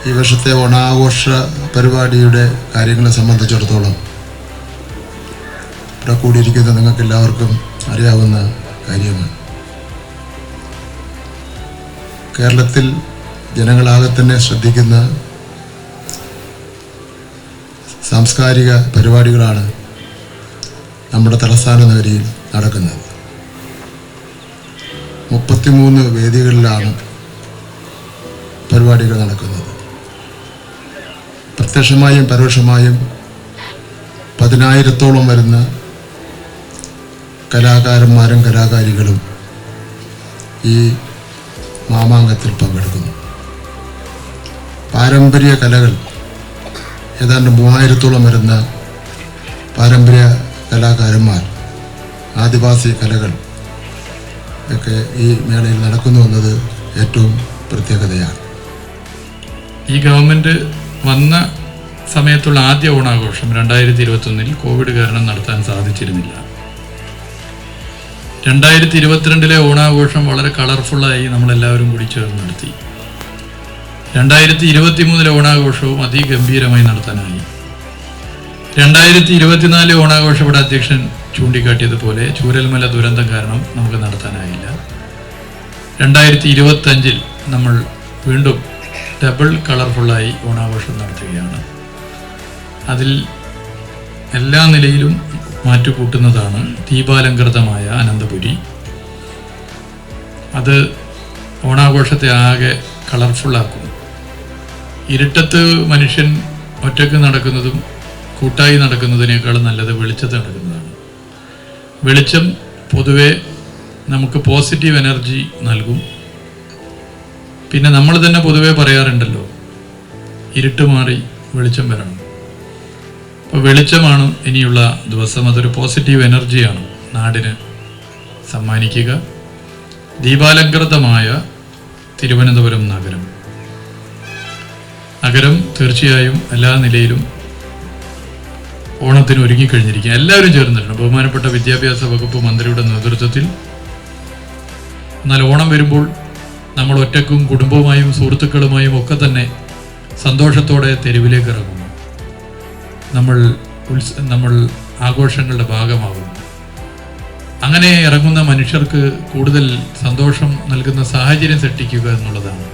ഈ വർഷത്തെ ഓണാഘോഷ പരിപാടിയുടെ കാര്യങ്ങളെ സംബന്ധിച്ചിടത്തോളം ഇവിടെ കൂടിയിരിക്കുന്ന നിങ്ങൾക്ക് എല്ലാവർക്കും അറിയാവുന്ന കാര്യമാണ്. കേരളത്തിൽ ജനങ്ങളാകെ തന്നെ ശ്രദ്ധിക്കുന്ന സാംസ്കാരിക പരിപാടികളാണ് നമ്മുടെ തലസ്ഥാന നഗരിയിൽ നടക്കുന്നത്. 33 വേദികളിലാണ് പരിപാടികൾ നടക്കുന്നത്. പ്രത്യക്ഷമായും പരോക്ഷമായും 10,000-ഓളം വരുന്ന കലാകാരന്മാരും കലാകാരികളും ഈ മാമാങ്കത്തിൽ പങ്കെടുക്കുന്നു. പാരമ്പര്യ കലകൾ ഏതാണ്ട് 3,000-ഓളം വരുന്ന പാരമ്പര്യ കലാകാരന്മാർ, ആദിവാസി കലകൾ ഒക്കെ ഈ മേളയിൽ നടക്കുന്നു എന്നത് ഏറ്റവും പ്രത്യേകതയാണ്. ഈ ഗവൺമെൻറ് വന്ന സമയത്തുള്ള ആദ്യ ഓണാഘോഷം 2021 കോവിഡ് കാരണം നടത്താൻ സാധിച്ചിരുന്നില്ല. 2022 ഓണാഘോഷം വളരെ കളർഫുള്ളായി നമ്മളെല്ലാവരും കൂടി ചേർന്ന് നടത്തി. 2023 ഓണാഘോഷവും അതിഗംഭീരമായി നടത്താനായി. 2024 ഓണാഘോഷം ഇവിടെ അധ്യക്ഷൻ ചൂണ്ടിക്കാട്ടിയതുപോലെ ചൂരൽമല ദുരന്തം കാരണം നമുക്ക് നടത്താനായില്ല. 2025 നമ്മൾ വീണ്ടും ഡബിൾ കളർഫുള്ളായി ഓണാഘോഷം നടത്തുകയാണ്. അതിൽ എല്ലാ നിലയിലും മാറ്റുകൂട്ടുന്നതാണ് ദീപാലങ്കൃതമായ അനന്തപുരി. അത് ഓണാഘോഷത്തെ ആകെ കളർഫുള്ളാക്കും. ഇരുട്ടത്ത് മനുഷ്യൻ ഒറ്റയ്ക്ക് നടക്കുന്നതും കൂട്ടായി നടക്കുന്നതിനേക്കാളും നല്ലത് വെളിച്ചത്ത് നടക്കുന്നതാണ്. വെളിച്ചം പൊതുവെ നമുക്ക് പോസിറ്റീവ് എനർജി നൽകും. പിന്നെ നമ്മൾ തന്നെ പൊതുവെ പറയാറുണ്ടല്ലോ, ഇരുട്ട് മാറി വെളിച്ചം വരണം. അപ്പോൾ വെളിച്ചമാണ് ഇനിയുള്ള ദിവസം. അതൊരു പോസിറ്റീവ് എനർജിയാണ് നാടിന് സമ്മാനിക്കുക. ദീപാലങ്കൃതമായ തിരുവനന്തപുരം നഗരം തീർച്ചയായും എല്ലാ നിലയിലും ഓണത്തിന് ഒരുങ്ങിക്കഴിഞ്ഞിരിക്കുക. എല്ലാവരും ചേർന്നിട്ടുണ്ട്. ബഹുമാനപ്പെട്ട വിദ്യാഭ്യാസ വകുപ്പ് മന്ത്രിയുടെ നേതൃത്വത്തിൽ. എന്നാൽ ഓണം വരുമ്പോൾ നമ്മൾ ഒറ്റക്കും കുടുംബവുമായും സുഹൃത്തുക്കളുമായും ഒക്കെ തന്നെ സന്തോഷത്തോടെ തെരുവിലേക്ക് ഇറങ്ങുന്നു. നമ്മൾ ആഘോഷങ്ങളുടെ ഭാഗമാകുന്നു. അങ്ങനെ ഇറങ്ങുന്ന മനുഷ്യർക്ക് കൂടുതൽ സന്തോഷം നൽകുന്ന സാഹചര്യം സൃഷ്ടിക്കുക എന്നുള്ളതാണ്